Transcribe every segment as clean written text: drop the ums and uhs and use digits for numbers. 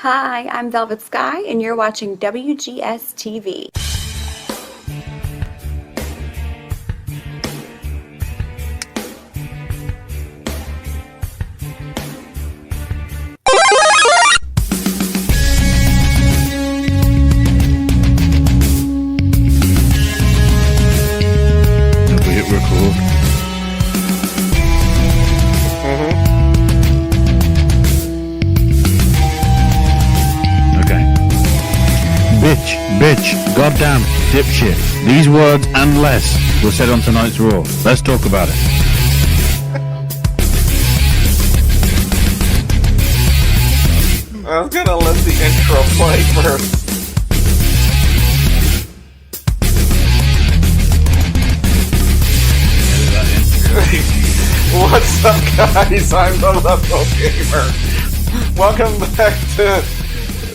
Hi, I'm Velvet Sky, and you're watching WGS-TV. Have we hit record? Bitch, goddamn, dipshit. These words and less were said on tonight's Raw. Let's talk about it. I was gonna let the intro play first. What's up, guys? I'm the Level Gamer. Welcome back to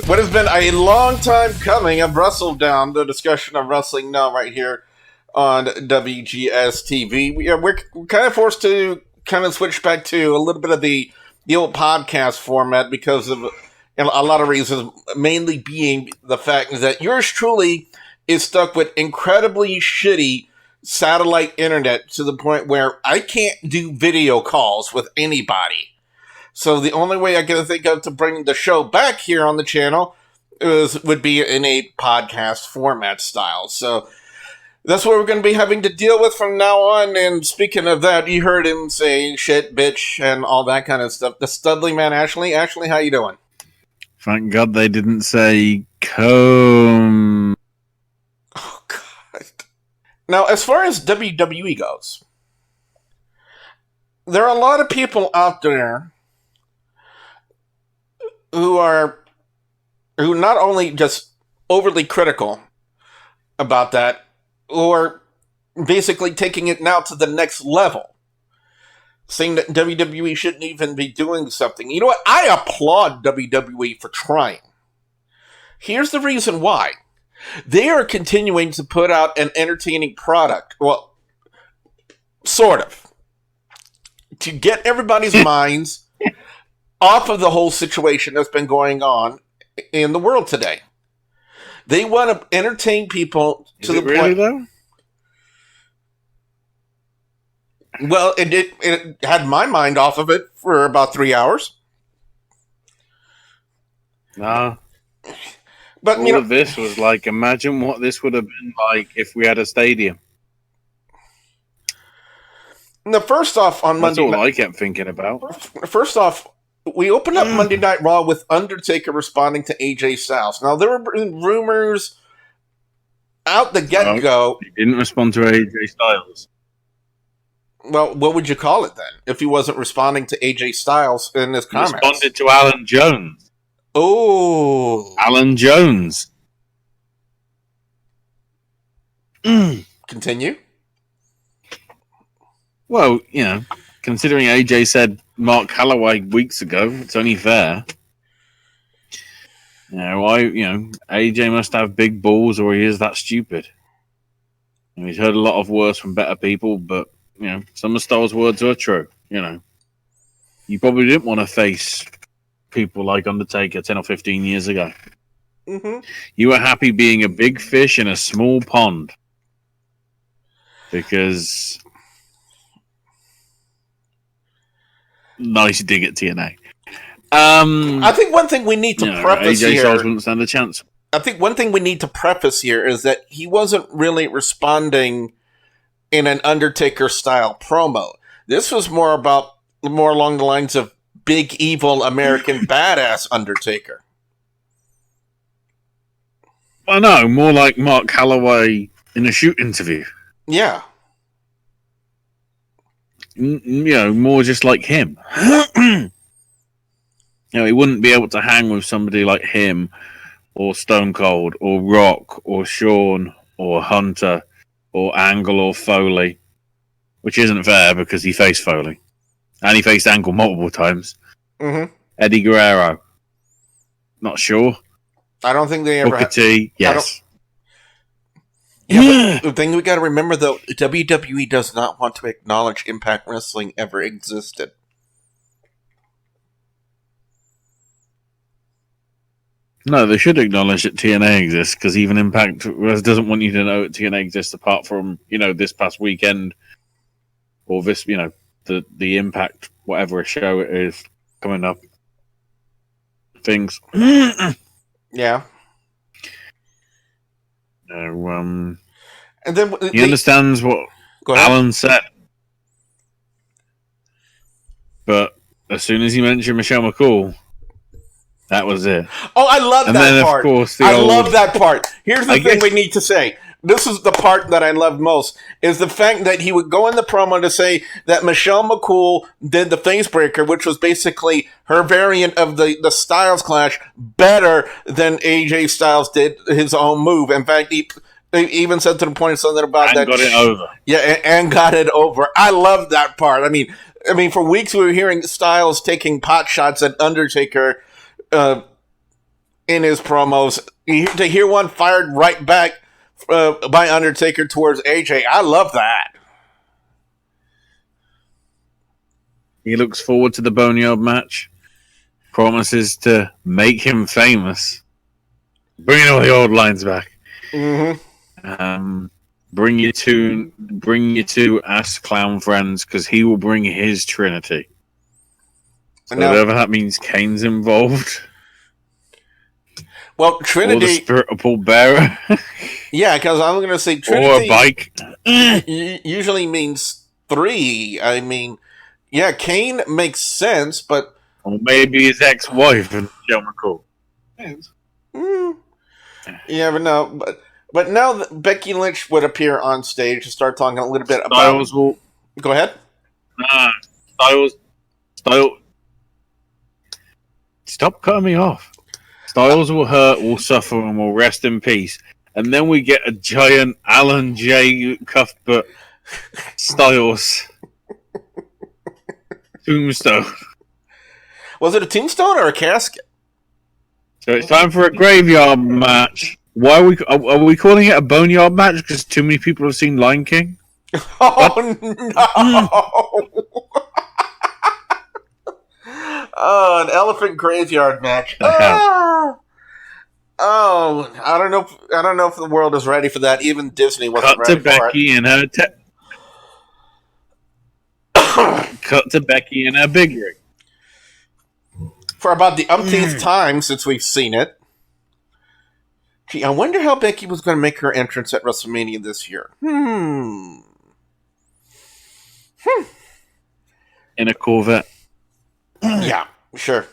what has been a long time coming of WrestleDOWN, the discussion of wrestling now right here on WGS-TV. We're kind of forced to kind of switch back to a little bit of the old podcast format because of a lot of reasons, mainly being the fact that yours truly is stuck with incredibly shitty satellite internet to the point where I can't do video calls with anybody. So the only way I can think of to bring the show back here on the channel would be in a podcast format style. So that's what we're going to be having to deal with from now on. And speaking of that, you heard him say shit, bitch, and all that kind of stuff. The Studley man, Ashley. Ashley, how you doing? Thank God they didn't say comb. Oh, God. Now, as far as WWE goes, there are a lot of people out there who not only just overly critical about that, or basically taking it now to the next level, saying that WWE shouldn't even be doing something. You know what? I applaud WWE for trying. Here's the reason why. They are continuing to put out an entertaining product. Well, sort of. To get everybody's minds off of the whole situation that's been going on in the world today. They want to entertain people to the really point. Though? Well, it had my mind off of it for about 3 hours. Nah. But All of this was like, imagine what this would have been like if we had a stadium. the first off on That's Monday all I kept thinking about. First off, we opened up Monday Night Raw with Undertaker responding to AJ Styles. Now, there were rumors out the get-go. He didn't respond to AJ Styles. Well, what would you call it then, if he wasn't responding to AJ Styles in his He comments? responded to Alan Jones. Oh. Alan Jones. Continue. Well, you know, considering AJ said Mark Calloway weeks ago, it's only fair. AJ must have big balls or he is that stupid. And he's heard a lot of words from better people, but, some of Styles' words are true, You probably didn't want to face people like Undertaker 10 or 15 years ago. Mm-hmm. You were happy being a big fish in a small pond. Because... Nice dig at TNA. I think one thing we need to preface AJ here... Styles wouldn't stand a chance. I think one thing we need to preface here is that he wasn't really responding in an Undertaker-style promo. This was more along the lines of big, evil, American badass Undertaker. I know, more like Mark Calloway in a shoot interview. Yeah. More just like him. He wouldn't be able to hang with somebody like him, or Stone Cold, or Rock, or Shawn, or Hunter, or Angle, or Foley. Which isn't fair because he faced Foley. And he faced Angle multiple times. Mm-hmm. Eddie Guerrero. Not sure. I don't think they ever Booker T, yes. Yeah, but the thing we got to remember, though, WWE does not want to acknowledge Impact Wrestling ever existed. No, they should acknowledge that TNA exists, because even Impact doesn't want you to know that TNA exists apart from, this past weekend or this, the Impact, whatever show it is coming up. Things. Yeah. And then he understands what Alan said. But as soon as he mentioned Michelle McCool, that was it. Oh, I love and that then, part. Of course, I love that part. Here's the thing we need to say. This is the part that I love most, is the fact that he would go in the promo to say that Michelle McCool did the Facebreaker, which was basically her variant of the Styles Clash, better than AJ Styles did his own move. In fact, he even said to the point of something about that. And got it over. Yeah, and got it over. I love that part. I mean, for weeks we were hearing Styles taking pot shots at Undertaker in his promos. To hear one fired right back by Undertaker towards AJ, I love that. He looks forward to the Boneyard match. Promises to make him famous. Bringing all the old lines back. Mm-hmm. Bring you to Ask Clown Friends, because he will bring his Trinity. So whatever that means, Kane's involved. Well, Trinity, or the Spirit of Paul Bearer. Yeah, because I'm going to say Trinity, or a bike. Usually means 3. I mean, yeah, Kane makes sense, but or maybe his ex-wife and Michelle McCool. Yeah, but no, but now that Becky Lynch would appear on stage to start talking a little bit Styles about. Go ahead. Styles. Stop cutting me off. Styles will hurt, will suffer, and will rest in peace. And then we get a giant Alan J. Cuthbert Styles tombstone. Was it a tombstone or a casket? So it's time for a graveyard match. Why are we calling it a boneyard match? Because too many people have seen Lion King? Oh, no! Oh, an elephant graveyard match. Oh, I don't know if the world is ready for that. Even Disney wasn't ready for it. Cut to Becky in her big rig. For about the umpteenth time since we've seen it. Gee, I wonder how Becky was going to make her entrance at WrestleMania this year. In a Corvette. Yeah, sure.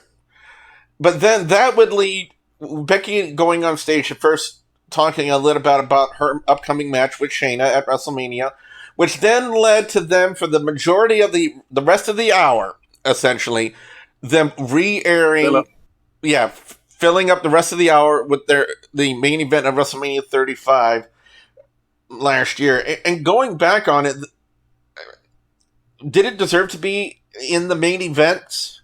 But then that would lead Becky going on stage at first talking a little bit about her upcoming match with Shayna at WrestleMania, which then led to them for the majority of the rest of the hour, essentially, them re-airing, filling up the rest of the hour with the main event of WrestleMania 35 last year. And going back on it, did it deserve to be in the main event?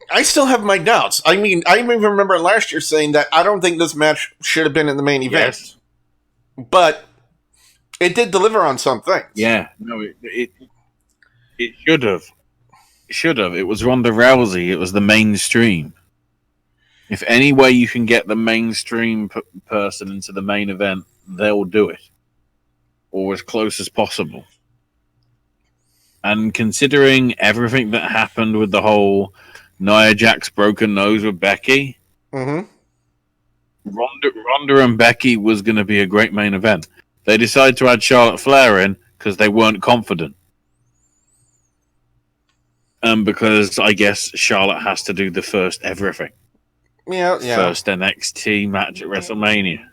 I still have my doubts. I mean, I even remember last year saying that I don't think this match should have been in the main event. Yes. But it did deliver on some things. Yeah, no, it should have. It should have. It was Ronda Rousey. It was the mainstream. If any way you can get the mainstream person into the main event, they'll do it. Or as close as possible. And considering everything that happened with the whole Nia Jax's broken nose with Becky, Ronda and Becky was going to be a great main event. They decided to add Charlotte Flair in because they weren't confident. Because I guess Charlotte has to do the first everything. Yeah. First NXT match at WrestleMania.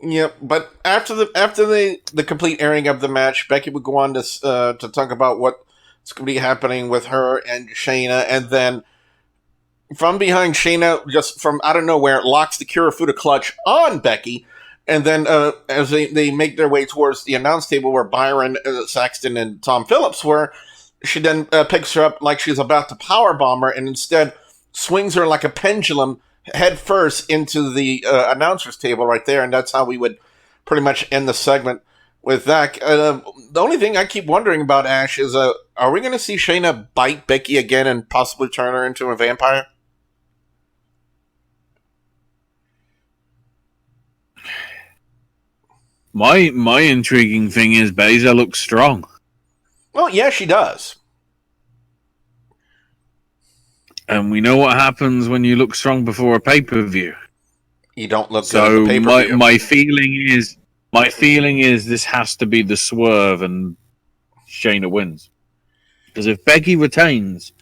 Yep, but after the complete airing of the match, Becky would go on to talk about what's going to be happening with her and Shayna, and then from behind Shayna, just from out of nowhere, locks the Kirifuda clutch on Becky, and then as they make their way towards the announce table where Byron Saxton and Tom Phillips were, she then picks her up like she's about to powerbomb her, and instead swings her like a pendulum head first into the announcer's table right there, and that's how we would pretty much end the segment with that. The only thing I keep wondering about, Ash, is are we going to see Shayna bite Becky again and possibly turn her into a vampire? My intriguing thing is Baszler looks strong. Well, yeah, she does. And we know what happens when you look strong before a pay-per-view. You don't look so good at the pay-per-view. My feeling is this has to be the swerve and Shayna wins. Because if Becky retains,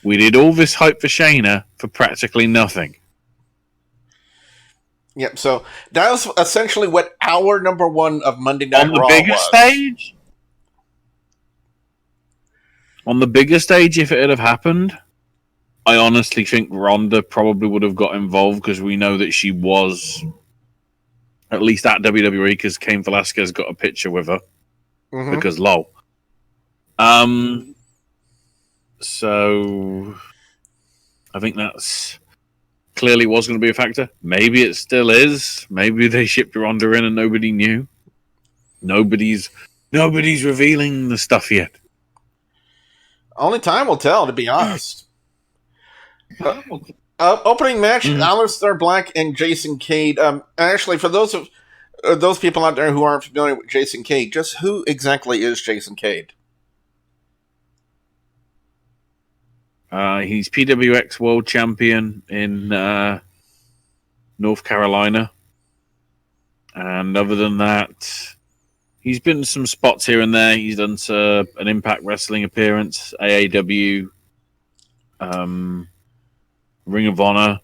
we did all this hype for Shayna for practically nothing. Yep, so that was essentially what our number one of Monday Night Raw was. On the bigger stage, if it had have happened, I honestly think Ronda probably would have got involved because we know that she was at least at WWE because Cain Velasquez got a picture with her because lol. So I think that's clearly was going to be a factor. Maybe it still is. Maybe they shipped Ronda in and nobody knew. Nobody's revealing the stuff yet. Only time will tell, to be honest. Opening match: Aleister Black and Jason Cade. Actually, for those people out there who aren't familiar with Jason Cade, just who exactly is Jason Cade? He's PWX World Champion in North Carolina, and other than that, he's been in some spots here and there. He's done an Impact Wrestling appearance, AAW, Ring of Honor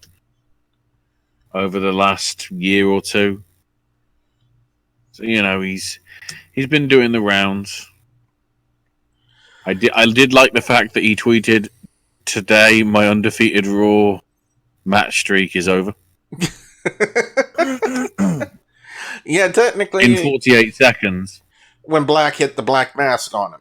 over the last year or two. So he's been doing the rounds. I did like the fact that he tweeted, "Today my undefeated Raw match streak is over." Yeah, technically in 48 seconds when Black hit the black mask on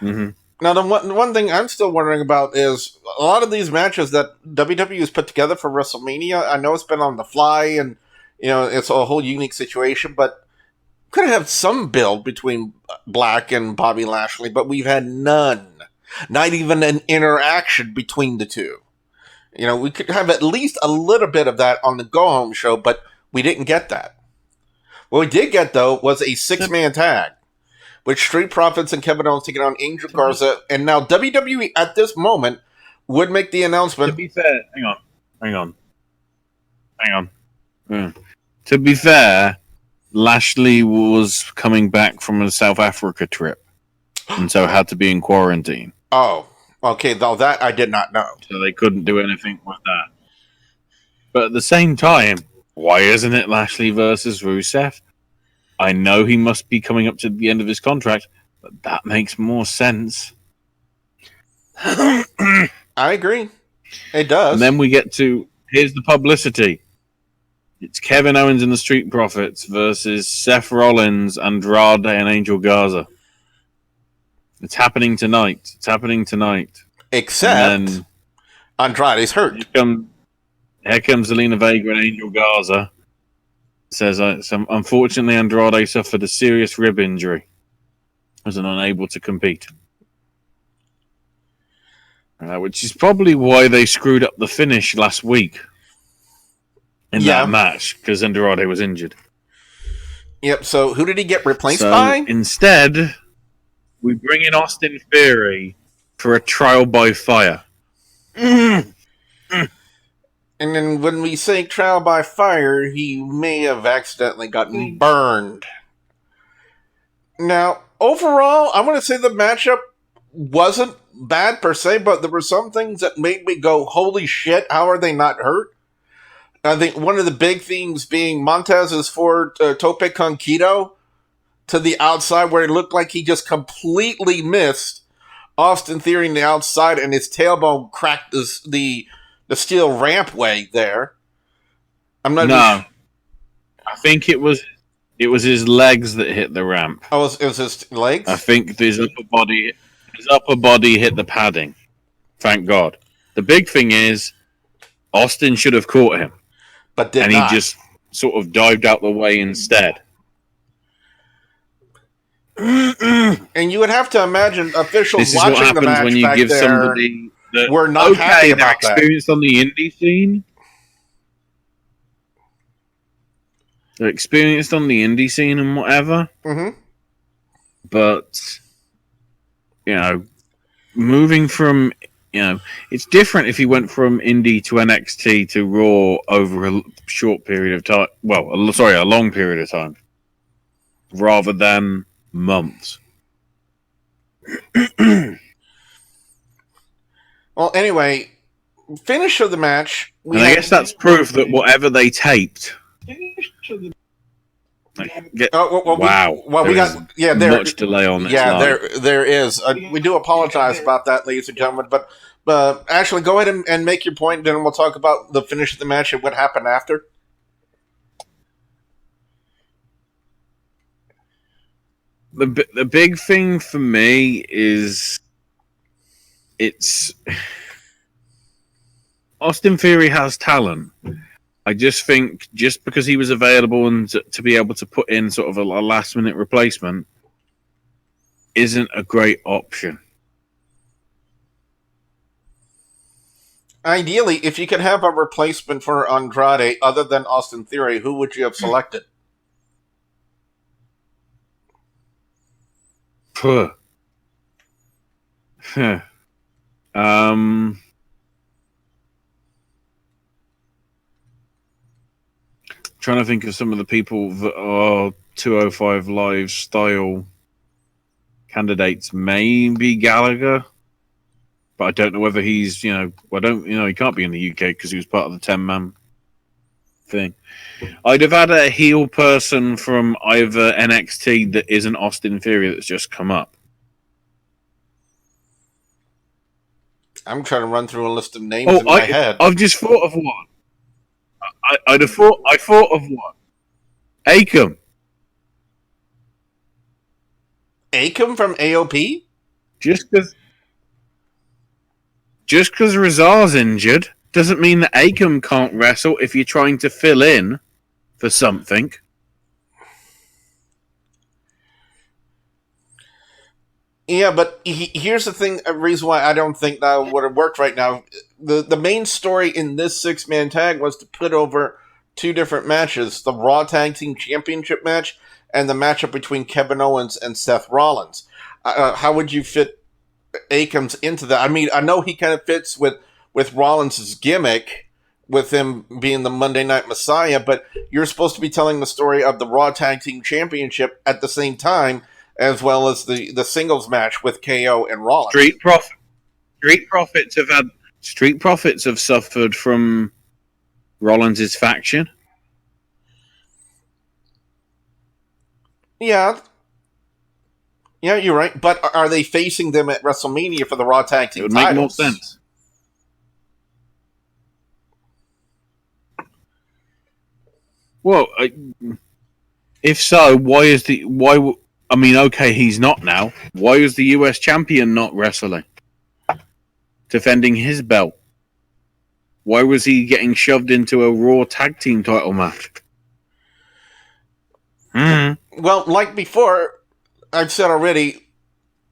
him. Now, the one thing I'm still wondering about is a lot of these matches that WWE has put together for WrestleMania. I know it's been on the fly, and it's a whole unique situation, but could have some build between Black and Bobby Lashley, but we've had none. Not even an interaction between the two. We could have at least a little bit of that on the Go Home show, but we didn't get that. What we did get, though, was a 6-man tag, with Street Profits and Kevin Owens taking on Angel Garza, and now WWE at this moment would make the announcement. To be fair, hang on. To be fair, Lashley was coming back from a South Africa trip, and so had to be in quarantine. Oh, okay, though that I did not know. So they couldn't do anything with that. But at the same time, why isn't it Lashley versus Rusev? I know he must be coming up to the end of his contract, but that makes more sense. I agree. It does. And then we get to, here's the publicity. It's Kevin Owens and the Street Profits versus Seth Rollins, Andrade, and Angel Garza. It's happening tonight. Except Andrade's hurt. Here comes Zelina Vega and Angel Garza. Says, unfortunately, Andrade suffered a serious rib injury. Was unable to compete. Which is probably why they screwed up the finish last week in that match, because Andrade was injured. Yep, so who did he get replaced by? Instead, we bring in Austin Theory for a trial by fire. And then when we say trial by fire, he may have accidentally gotten burned. Now, overall, I'm going to say the matchup wasn't bad per se, but there were some things that made me go, holy shit, how are they not hurt? I think one of the big themes being Montez's forward tope con Quito to the outside, where it looked like he just completely missed Austin Theory on the outside, and his tailbone cracked the steel rampway there. I'm not. No, I think it was his legs that hit the ramp. Oh, it was his legs. I think his upper body hit the padding. Thank God. The big thing is Austin should have caught him, but did and not. He just sort of dived out the way instead. And you would have to imagine officials This is what watching the happens match when you back give there somebody that were not happy they're about that. experienced on the indie scene. They're experienced on the indie scene and whatever. Mm-hmm. But, moving from, it's different if you went from indie to NXT to Raw over a short period of time. Well, a long period of time. Rather than months. Well, anyway, finish of the match. And I guess that's proof that whatever they taped. Wow. We got much delay on this. Yeah, there is. We do apologize about that, ladies and gentlemen. But Ashley, go ahead and make your point, then we'll talk about the finish of the match and what happened after. The big thing for me is it's Austin Theory has talent. I just think just because he was available and to be able to put in sort of a last minute replacement isn't a great option. Ideally, if you could have a replacement for Andrade other than Austin Theory, who would you have selected? Trying to think of some of the people that are 205 Live style candidates. Maybe Gallagher, but I don't know whether he's he can't be in the UK because he was part of the 10-man thing. I'd have had a heel person from either NXT that isn't Austin Theory that's just come up. I'm trying to run through a list of names in my head. I've just thought of one. I thought of one. Akam. Akam from AOP? Just because Razar's injured doesn't mean that Akam can't wrestle if you're trying to fill in for something. Yeah, but here's the thing, a reason why I don't think that would have worked right now. The main story in this 6-man tag was to put over 2 different matches, the Raw Tag Team Championship match and the matchup between Kevin Owens and Seth Rollins. How would you fit Akam's into that? I mean, I know he kind of fits with Rollins' gimmick, with him being the Monday Night Messiah, but you're supposed to be telling the story of the Raw Tag Team Championship at the same time, as well as the singles match with KO and Rollins. Street Profits have suffered from Rollins' faction. Yeah, you're right. But are they facing them at WrestleMania for the Raw Tag Team titles? It would make more sense. Well, if so, I mean, okay, he's not now. Why is the US champion not wrestling? Defending his belt. Why was he getting shoved into a Raw tag team title match? Well, like before, I've said already,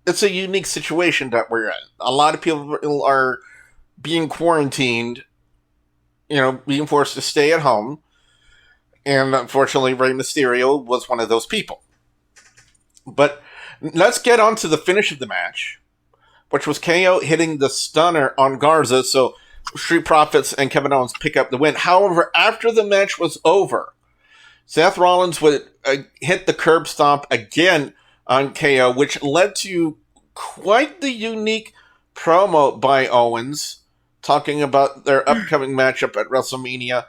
it's a unique situation that we're in. A lot of people are being quarantined, being forced to stay at home. And unfortunately, Rey Mysterio was one of those people. But let's get on to the finish of the match, which was KO hitting the stunner on Garza, so Street Profits and Kevin Owens pick up the win. However, after the match was over, Seth Rollins would hit the curb stomp again on KO, which led to quite the unique promo by Owens, talking about their upcoming matchup at WrestleMania.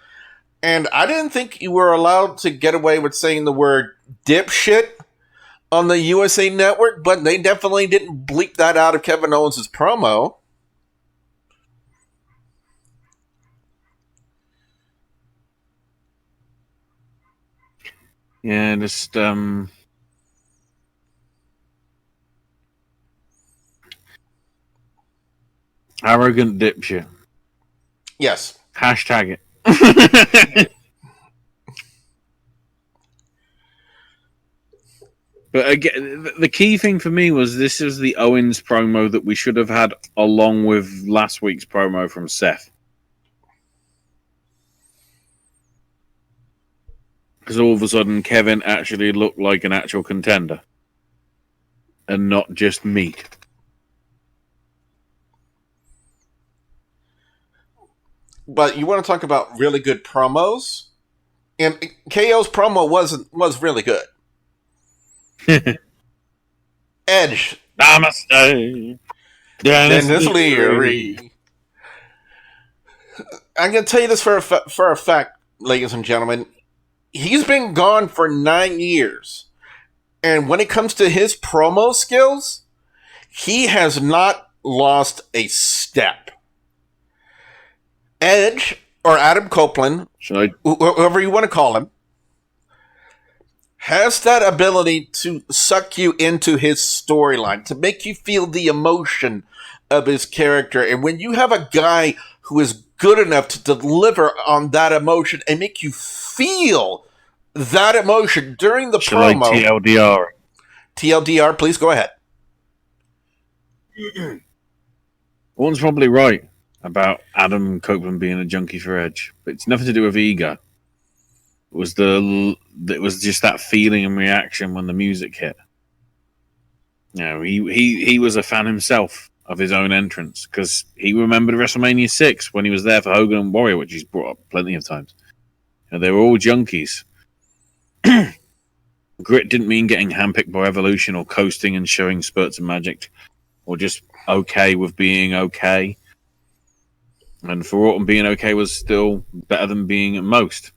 And I didn't think you were allowed to get away with saying the word dipshit on the USA Network, but they definitely didn't bleep that out of Kevin Owens' promo. Yeah, just arrogant dipshit. Yes. Hashtag it. But again, the key thing for me was this is the Owens promo that we should have had along with last week's promo from Seth. Because all of a sudden, Kevin actually looked like an actual contender. And not just meat. But you want to talk about really good promos? And KO's promo was really good. Edge. Namaste. Dennis Leary. I'm going to tell you this for a fact, ladies and gentlemen. He's been gone for 9 years. And when it comes to his promo skills, he has not lost a step. Edge, or Adam Copeland, whoever you want to call him, has that ability to suck you into his storyline, to make you feel the emotion of his character. And when you have a guy who is good enough to deliver on that emotion and make you feel that emotion during the promo. TLDR. TLDR, please go ahead. Orton's probably right about Adam Copeland being a junkie for Edge, but it's nothing to do with ego. It was just that feeling and reaction when the music hit. You know, he was a fan himself of his own entrance because he remembered WrestleMania 6 when he was there for Hogan and Warrior, which he's brought up plenty of times. You know, they were all junkies. Grit didn't mean getting handpicked by Evolution or coasting and showing spurts of magic or just okay with being okay. And for Orton, being okay was still better than being at most.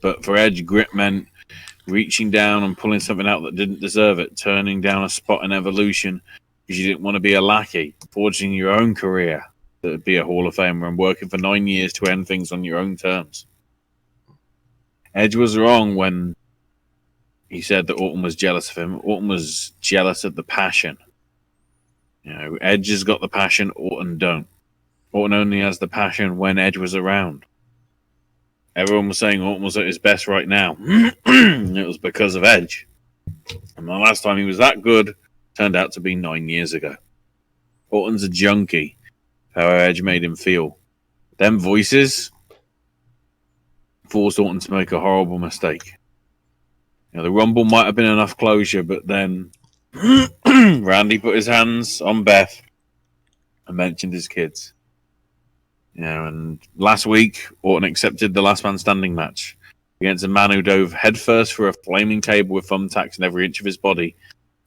But for Edge, grit meant reaching down and pulling something out that didn't deserve it, turning down a spot in Evolution because you didn't want to be a lackey, forging your own career to be a Hall of Famer and working for 9 years to end things on your own terms. Edge was wrong when he said that Orton was jealous of him. Orton was jealous of the passion. You know, Edge has got the passion, Orton don't. Orton only has the passion when Edge was around. Everyone was saying Orton was at his best right now. It was because of Edge. And the last time he was that good turned out to be 9 years ago. Orton's a junkie. How Edge made him feel. Them voices forced Orton to make a horrible mistake. You know, the Rumble might have been enough closure, but then Randy put his hands on Beth and mentioned his kids. You know, and last week, Orton accepted the last man standing match against a man who dove headfirst for a flaming table with thumbtacks in every inch of his body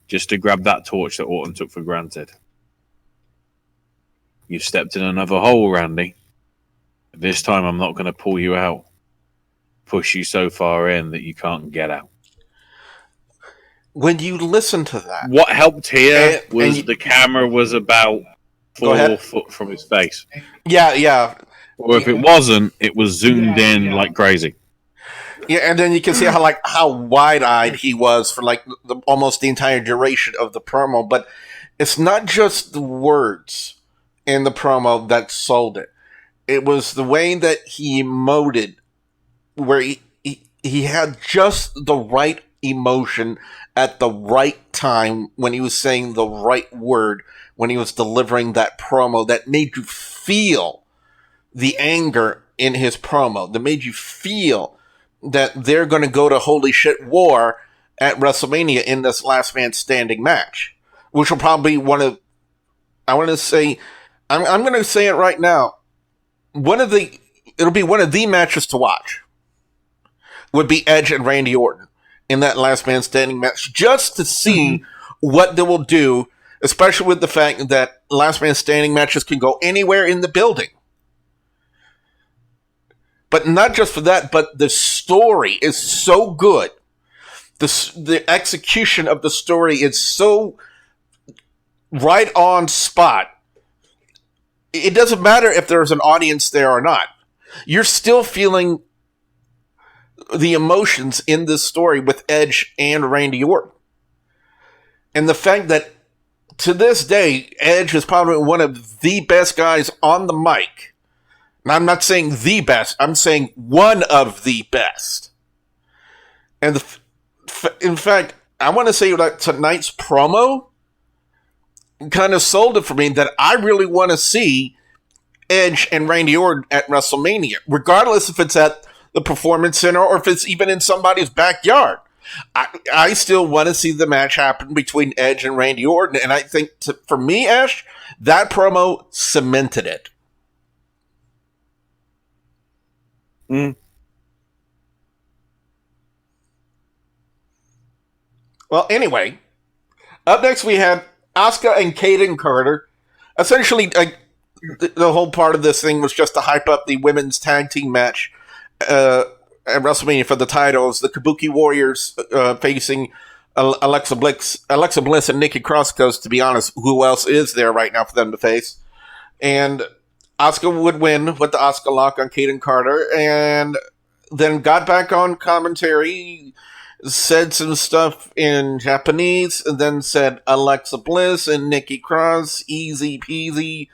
just to grab that torch that Orton took for granted. You've stepped in another hole, Randy. This time I'm not going to pull you out, push you so far in that you can't get out. When you listen to that... What helped here was the camera was about 4 foot from his face. Yeah. Or if it wasn't, it was zoomed in like crazy. Yeah, and then you can see how wide-eyed he was for almost the entire duration of the promo. But it's not just the words in the promo that sold it. It was the way that he emoted, where he had just the right emotion at the right time when he was saying the right word, when he was delivering that promo that made you feel the anger in his promo, that made you feel that they're going to go to holy shit war at WrestleMania in this last man standing match, which will probably I'm going to say it right now. It'll be one of the matches to watch. Would be Edge and Randy Orton in that last man standing match, just to see what they will do, especially with the fact that last man standing matches can go anywhere in the building. But not just for that, but the story is so good. The execution of the story is so right on spot. It doesn't matter if there's an audience there or not. You're still feeling the emotions in this story with Edge and Randy Orton. And the fact that to this day, Edge is probably one of the best guys on the mic. And I'm not saying the best, I'm saying one of the best. And in fact, I want to say that tonight's promo kind of sold it for me that I really want to see Edge and Randy Orton at WrestleMania, regardless if it's at the Performance Center or if it's even in somebody's backyard. I still want to see the match happen between Edge and Randy Orton, and I think, for me, Ash, that promo cemented it. Well, anyway, up next we have Asuka and Kayden Carter. Essentially, the whole part of this thing was just to hype up the women's tag team match at WrestleMania for the titles. The Kabuki Warriors facing Alexa Bliss and Nikki Cross, because, to be honest, who else is there right now for them to face? And Asuka would win with the Asuka lock on Kayden Carter, and then got back on commentary, said some stuff in Japanese, and then said Alexa Bliss and Nikki Cross, easy peasy,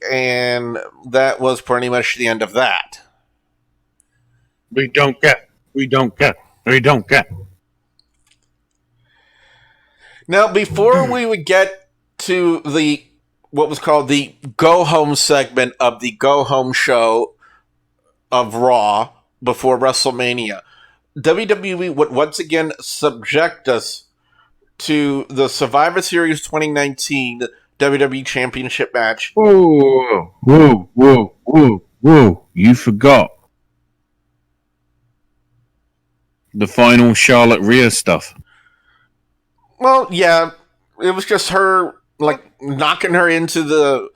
and that was pretty much the end of that. We don't get. Now, before we would get to the what was called the Go Home segment of the Go Home show of Raw before WrestleMania, WWE would once again subject us to the Survivor Series 2019 WWE Championship match. Whoa. You forgot the final Charlotte Rhea stuff. Well, yeah, it was just her, like, knocking her into the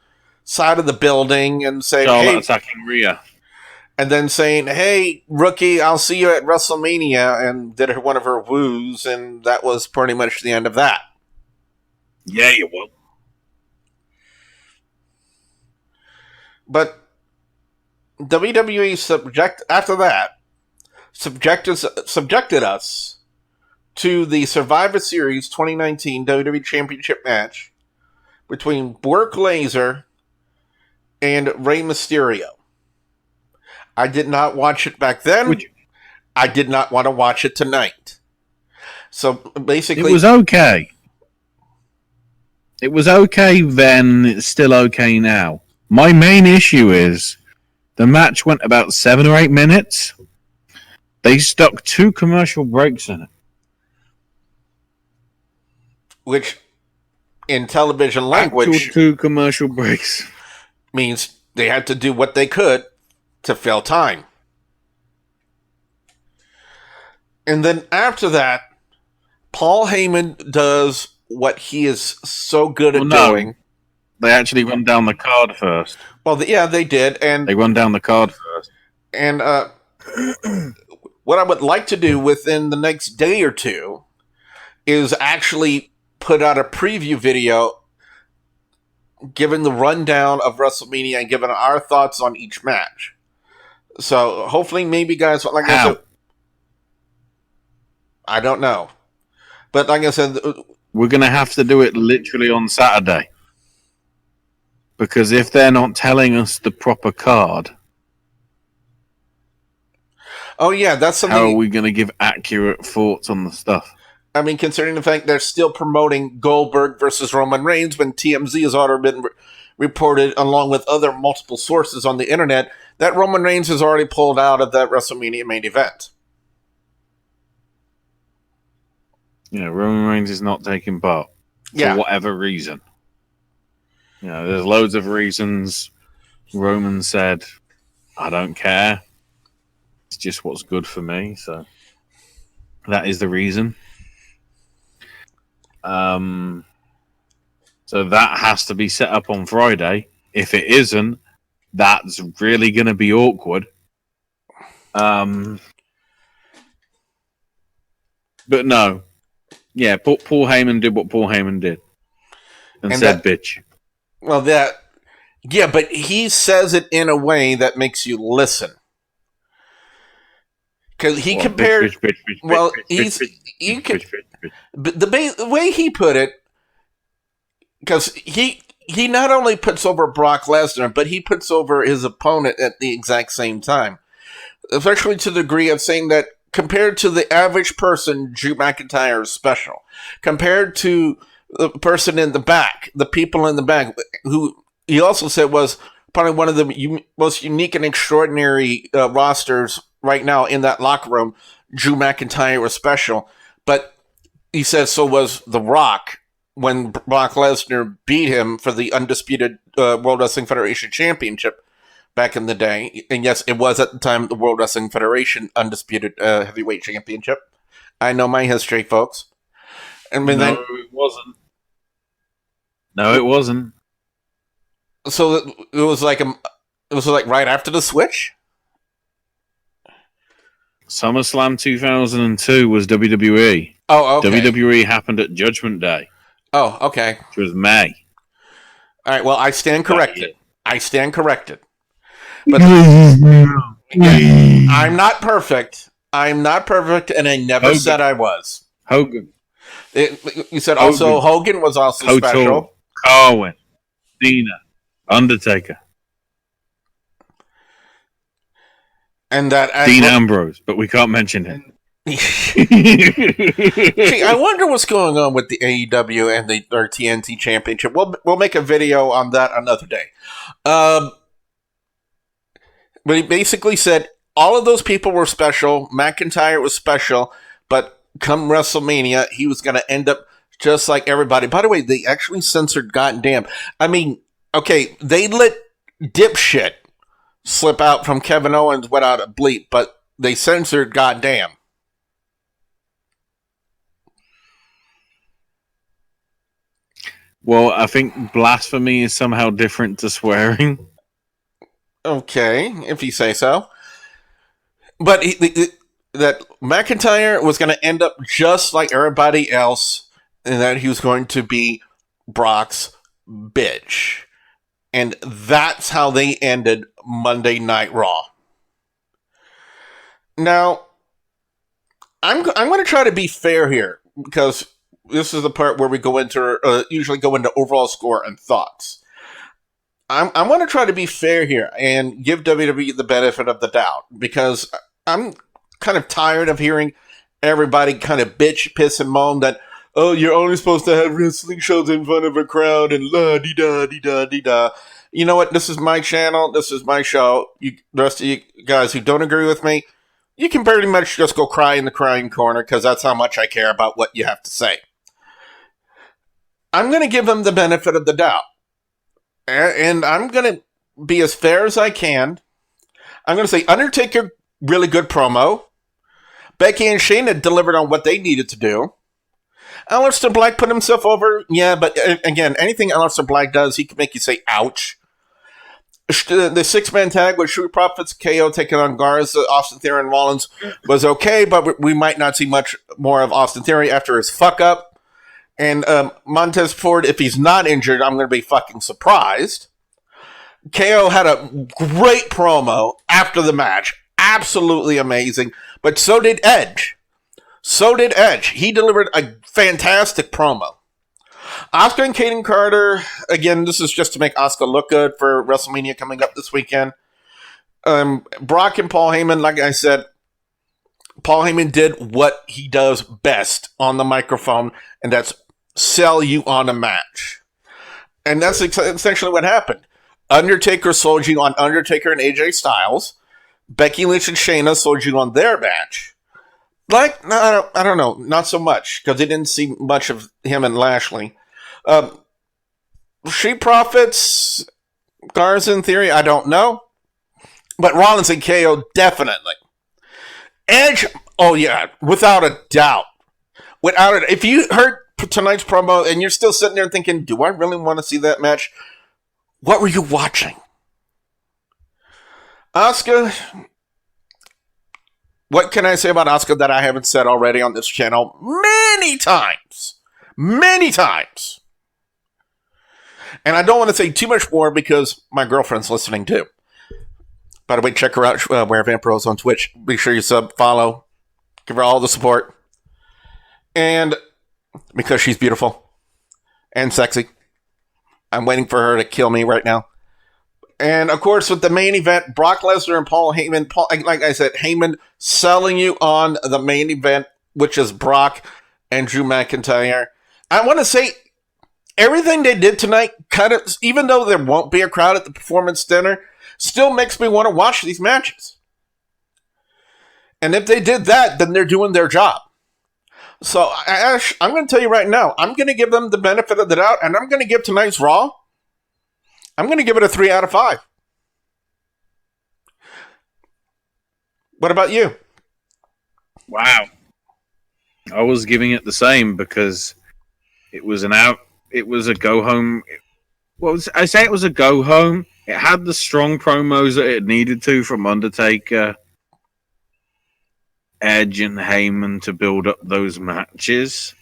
side of the building and saying, Charlotte attacking Rhea. And then saying, hey, rookie, I'll see you at WrestleMania, and did one of her woos, and that was pretty much the end of that. Yeah, you will. But WWE subjected us to the Survivor Series 2019 WWE Championship match between Brock Lesnar and Rey Mysterio. I did not watch it back then. I did not want to watch it tonight. So basically, it was okay. It was okay then. It's still okay now. My main issue is the match went about 7 or 8 minutes. They stuck 2 commercial breaks in it. Which, in television language, two commercial breaks means they had to do what they could to fill time. And then after that, Paul Heyman does what he is so good at doing. They actually run down the card first. Well, yeah, they did. And they run down the card first. And what I would like to do within the next day or two is actually put out a preview video giving the rundown of WrestleMania and giving our thoughts on each match. So hopefully, maybe guys, like I said, I don't know, but like I said, we're gonna have to do it literally on Saturday, because if they're not telling us the proper card, oh yeah, that's something. How are we gonna give accurate thoughts on the stuff? I mean, considering the fact they're still promoting Goldberg versus Roman Reigns when TMZ has already been reported, along with other multiple sources on the internet, that Roman Reigns has already pulled out of that WrestleMania main event. Yeah, Roman Reigns is not taking part for whatever reason. You know, there's loads of reasons. Roman said, I don't care. It's just what's good for me. So that is the reason. So that has to be set up on Friday. If it isn't, that's really going to be awkward. But no. Yeah, Paul Heyman did what Paul Heyman did. And said, bitch. Well, but he says it in a way that makes you listen. Because he compared... The way he put it, because he not only puts over Brock Lesnar, but he puts over his opponent at the exact same time. Especially to the degree of saying that compared to the average person, Drew McIntyre is special. Compared to the person in the back, the people in the back, who he also said was probably one of the most unique and extraordinary rosters right now in that locker room, Drew McIntyre was special. But he said so was The Rock when Brock Lesnar beat him for the undisputed World Wrestling Federation Championship back in the day. And yes, it was at the time the World Wrestling Federation Undisputed Heavyweight Championship. I know my history, folks. I mean, it wasn't. No, it wasn't. So it was like right after the switch? SummerSlam 2002 was WWE. Oh, okay. WWE happened at Judgment Day. Oh, okay. Which was May. All right, well, I stand corrected. I stand corrected. But I'm not perfect. I'm not perfect, and I never said I was. Hogan. You said also Hogan was also special. Owens, Cena, Undertaker. And that Dean Ambrose, but we can't mention him. See, I wonder what's going on with the AEW and the TNT Championship. We'll make a video on that another day. But he basically said all of those people were special. McIntyre was special, but come WrestleMania, he was going to end up just like everybody. By the way, they actually censored goddamn. I mean, okay, they let dipshit slip out from Kevin Owens without a bleep, but they censored goddamn. Well, I think blasphemy is somehow different to swearing. Okay, if you say so. But that McIntyre was going to end up just like everybody else, and that he was going to be Brock's bitch. And that's how they ended Monday Night Raw. Now, I'm going to try to be fair here, because this is the part where we usually go into overall score and thoughts. I want to try to be fair here and give WWE the benefit of the doubt, because I'm kind of tired of hearing everybody kind of bitch, piss, and moan that, oh, you're only supposed to have wrestling shows in front of a crowd and la-di-da-di-da-di-da. You know what? This is my channel. This is my show. The rest of you guys who don't agree with me, you can pretty much just go cry in the crying corner, because that's how much I care about what you have to say. I'm going to give them the benefit of the doubt. And I'm going to be as fair as I can. I'm going to say Undertaker, really good promo. Becky and Shayna delivered on what they needed to do. Aleister Black put himself over. Yeah, but again, anything Aleister Black does, he can make you say, ouch. The six-man tag with Street Profits, KO taking on Garza, Austin Theory, and Rollins was okay, but we might not see much more of Austin Theory after his fuck-up. And Montez Ford, if he's not injured, I'm going to be fucking surprised. KO had a great promo after the match. Absolutely amazing. But so did Edge. He delivered a fantastic promo. Asuka and Kayden Carter, again, this is just to make Asuka look good for WrestleMania coming up this weekend. Brock and Paul Heyman, like I said, Paul Heyman did what he does best on the microphone, and that's sell you on a match. And that's essentially what happened. Undertaker sold you on Undertaker and AJ Styles. Becky Lynch and Shayna sold you on their match. Like, I don't know, not so much, because they didn't see much of him and Lashley. Street Profits, Garza in theory, I don't know. But Rollins and KO, definitely. Edge, oh yeah, without a doubt. If you heard tonight's promo and you're still sitting there thinking, do I really want to see that match? What were you watching? Asuka, what can I say about Asuka that I haven't said already on this channel many times? Many times. And I don't want to say too much more because my girlfriend's listening too. By the way, check her out, Where Vampros on Twitch. Be sure you sub, follow, give her all the support. And because she's beautiful and sexy, I'm waiting for her to kill me right now. And, of course, with the main event, Brock Lesnar and Paul Heyman. Like I said, Heyman selling you on the main event, which is Brock and Drew McIntyre. I want to say everything they did tonight, kind of, even though there won't be a crowd at the Performance Center, still makes me want to watch these matches. And if they did that, then they're doing their job. So, Ash, I'm going to tell you right now, I'm going to give them the benefit of the doubt, and I'm going to give tonight's Raw, I'm going to give it a 3 out of 5. What about you? Wow. I was giving it the same because it was a go home. Well, I say it was a go home. It had the strong promos that it needed to from Undertaker, Edge, and Heyman to build up those matches.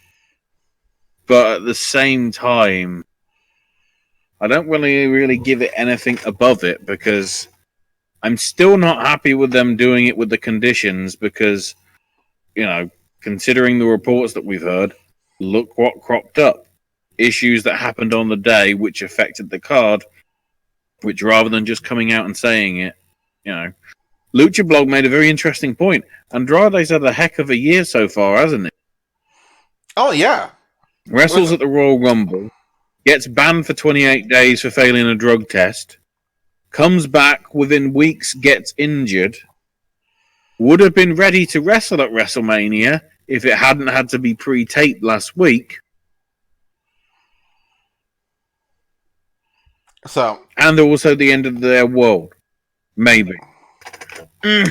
But at the same time, I don't really give it anything above it because I'm still not happy with them doing it with the conditions because, you know, considering the reports that we've heard, look what cropped up. Issues that happened on the day which affected the card, which rather than just coming out and saying it, you know. Lucha Blog made a very interesting point. Andrade's had a heck of a year so far, hasn't it? Oh, yeah. Wrestles at the Royal Rumble, gets banned for 28 days for failing a drug test, comes back within weeks, gets injured, would have been ready to wrestle at WrestleMania if it hadn't had to be pre-taped last week. So, and also the end of their world. Maybe. Well,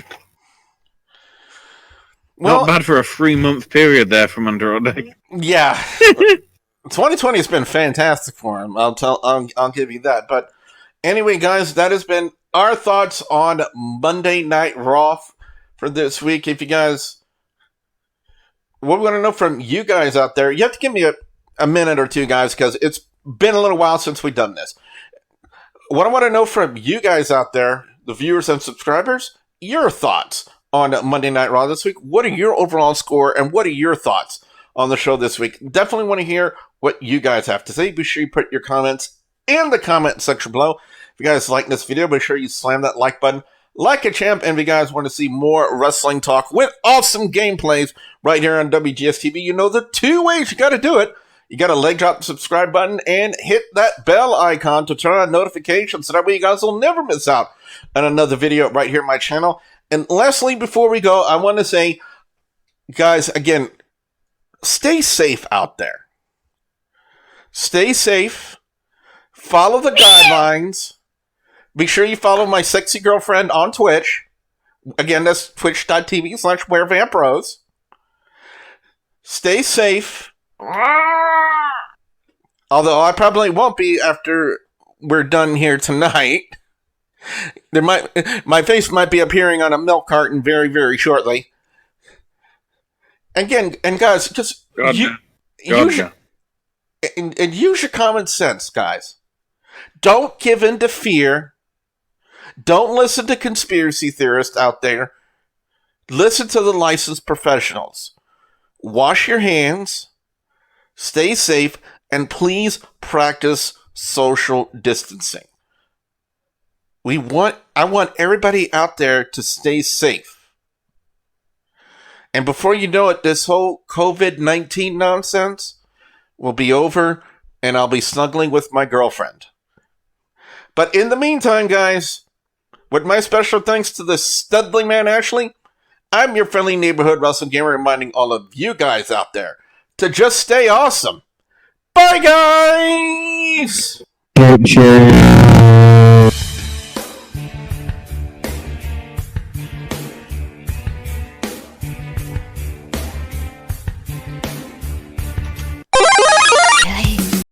not bad for a 3-month period there from Andrade. Yeah. 2020 has been fantastic for him. I'll give you that. But anyway, guys, that has been our thoughts on Monday Night Raw for this week. If you guys, what we want to know from you guys out there, you have to give me a minute or two, guys, because it's been a little while since we've done this. What I want to know from you guys out there, the viewers and subscribers, your thoughts on Monday Night Raw this week. What are your overall score, and what are your thoughts on the show this week? Definitely want to hear what you guys have to say. Be sure you put your comments in the comment section below. If you guys like this video, be sure you slam that like button like a champ. And if you guys want to see more wrestling talk with awesome gameplays right here on WGS-TV, you know the 2 ways you got to do it. You got to leg drop the subscribe button and hit that bell icon to turn on notifications so that way you guys will never miss out on another video right here on my channel. And lastly, before we go, I want to say, guys, again, stay safe out there. Stay safe. Follow the guidelines. Be sure you follow my sexy girlfriend on Twitch. Again, that's twitch.tv/WhereVampRose. Stay safe. Although I probably won't be after we're done here tonight. My face might be appearing on a milk carton very, very shortly. Again, and guys, just use your common sense, guys. Don't give in to fear. Don't listen to conspiracy theorists out there. Listen to the licensed professionals. Wash your hands. Stay safe, and please practice social distancing. I want everybody out there to stay safe. And before you know it, this whole COVID-19 nonsense will be over, and I'll be snuggling with my girlfriend. But in the meantime, guys, with my special thanks to the Studly Man Ashley, I'm your friendly neighborhood wrestling gamer, reminding all of you guys out there to just stay awesome. Bye, guys!